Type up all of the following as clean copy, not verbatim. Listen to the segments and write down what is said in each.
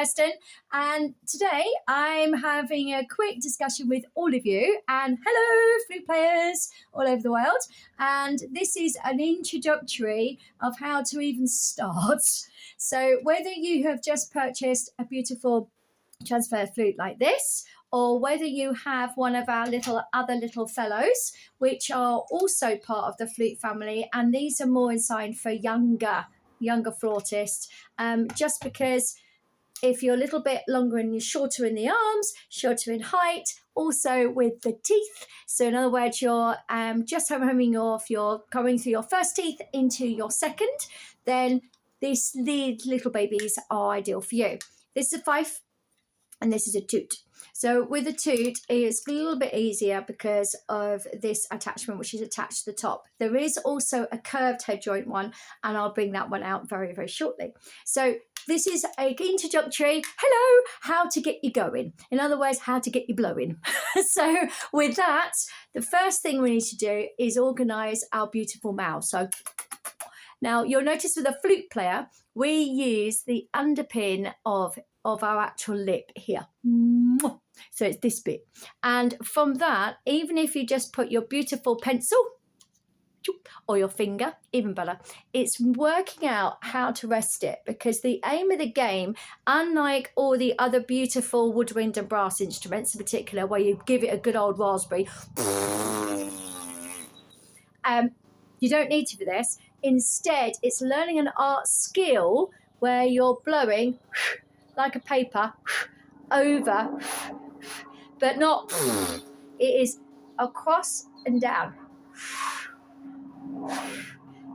Kirstin, and today I'm having a quick discussion with all of you, and hello flute players all over the world, and this is an introductory of how to even start. So whether you have just purchased a beautiful transfer flute like this, or whether you have one of our other little fellows, which are also part of the flute family, and these are more designed for younger flautists, just because if you're a little bit longer and you're shorter in the arms, shorter in height, also with the teeth. So in other words, you're just coming off, you're coming through your first teeth into your second, then these little babies are ideal for you. This is a fife and this is a toot. So with a toot, it's a little bit easier because of this attachment, which is attached to the top. There is also a curved head joint one, and I'll bring that one out very, very shortly. So this is an introductory, hello, how to get you going. In other words, how to get you blowing. So with that, the first thing we need to do is organise our beautiful mouth. So now you'll notice with a flute player, we use the underpin of our actual lip here. So it's this bit. And from that, even if you just put your beautiful pencil or your finger, even better, it's working out how to rest it, because the aim of the game, unlike all the other beautiful woodwind and brass instruments in particular, where you give it a good old raspberry, you don't need to for this. Instead, it's learning an art skill where you're blowing like a paper over, but not, it is across and down.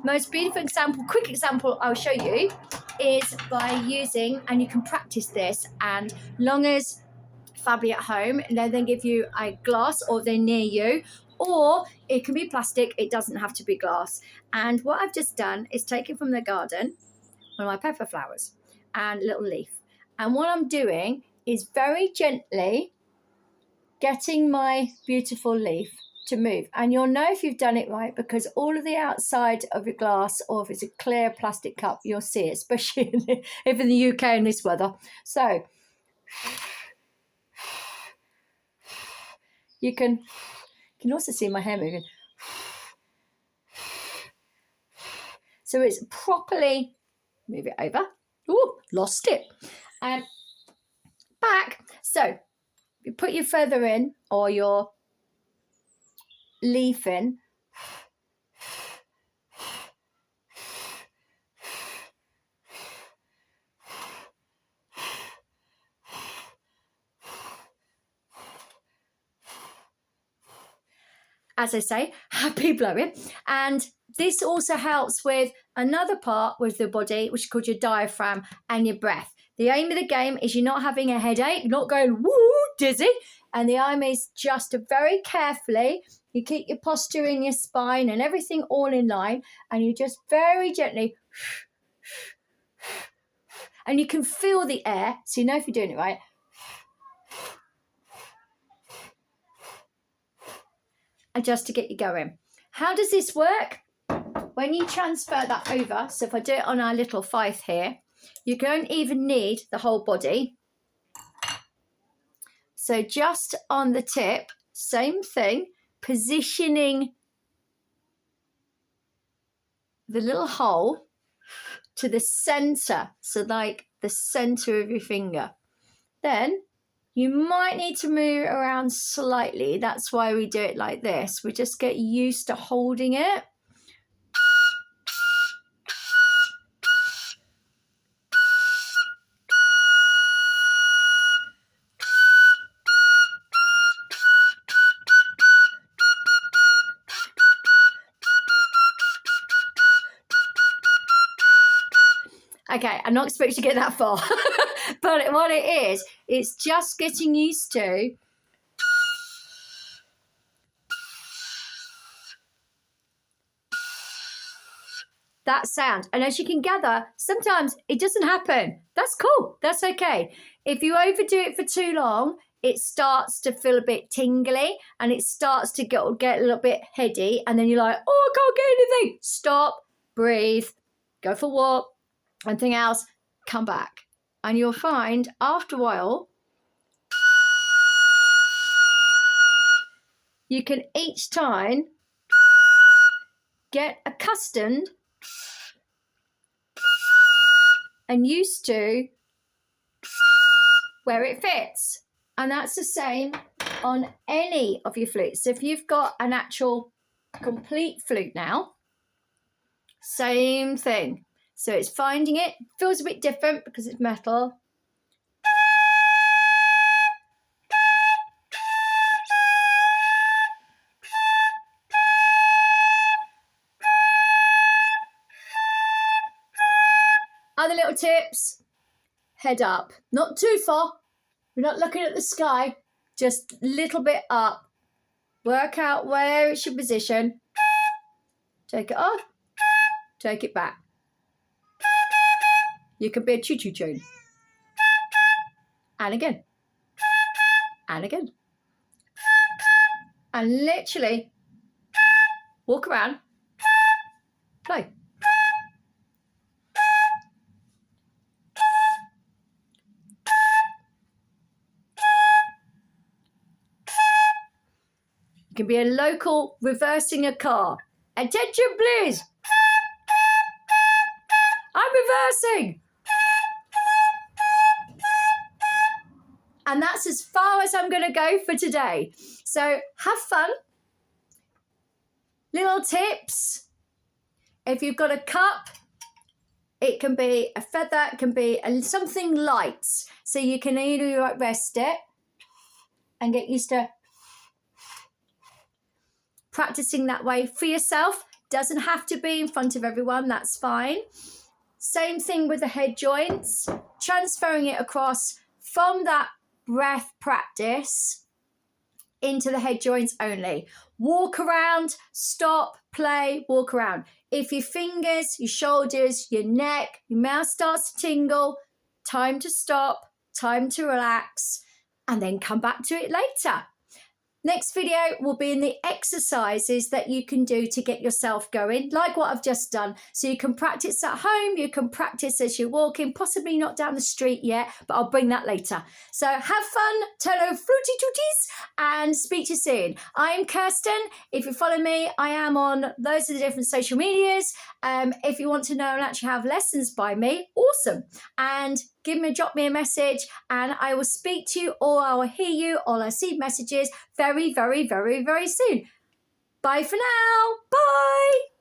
Most beautiful example, quick example I'll show you is by using, and you can practice this, and long as Fabi at home, and then give you a glass or they're near you, or it can be plastic, it doesn't have to be glass. And what I've just done is taken from the garden one of my pepper flowers and a little leaf. And what I'm doing is very gently getting my beautiful leaf to move. And you'll know if you've done it right, because all of the outside of your glass, or if it's a clear plastic cup, you'll see it, especially if in the UK in this weather. So you can also see my hair moving. So it's properly, move it over. Ooh, lost it. Back. So you put your feather in, or your leaf in. As I say, happy blowing. And this also helps with another part with the body, which is called your diaphragm and your breath. The aim of the game is you're not having a headache, not going woo, dizzy. And the aim is just to very carefully, you keep your posture in your spine and everything all in line, and you just very gently, and you can feel the air, so you know if you're doing it right. And just to get you going. How does this work? When you transfer that over, so if I do it on our little fife here, you don't even need the whole body. So just on the tip, same thing, positioning the little hole to the center, so like the center of your finger. Then you might need to move it around slightly. That's why we do it like this. We just get used to holding it. Okay, I'm not expecting to get that far, but what it is, it's just getting used to that sound. And as you can gather, sometimes it doesn't happen. That's cool. That's okay. If you overdo it for too long, it starts to feel a bit tingly and it starts to get a little bit heady. And then you're like, oh, I can't get anything. Stop, breathe, go for a walk, anything else, come back. And you'll find after a while, you can each time get accustomed and used to where it fits. And that's the same on any of your flutes. So if you've got an actual complete flute now, same thing. So it's finding it, feels a bit different because it's metal. Other little tips, head up, not too far. We're not looking at the sky, just a little bit up. Work out where it's your position. Take it off, take it back. You can be a choo-choo tune. And again. And again. And literally walk around, play. You can be a local reversing a car. Attention, please. I'm reversing. And that's as far as I'm going to go for today. So have fun. Little tips. If you've got a cup, it can be a feather, it can be something light. So you can either rest it and get used to practicing that way for yourself. Doesn't have to be in front of everyone, that's fine. Same thing with the head joints, transferring it across from that breath practice into the head joints only. Walk around, stop, play, walk around. If your fingers, your shoulders, your neck, your mouth starts to tingle, time to stop, time to relax, and then come back to it later. Next video will be in the exercises that you can do to get yourself going, like what I've just done. So you can practice at home, you can practice as you're walking, possibly not down the street yet, but I'll bring that later. So have fun, tello fruity tooties, and speak to you soon. I'm Kirstin. If you follow me, I am on those are the different social medias. If you want to know and actually have lessons by me, awesome. And drop me a message and I will speak to you, or I will hear you, or I'll see messages very, very, very, very soon. Bye for now. Bye.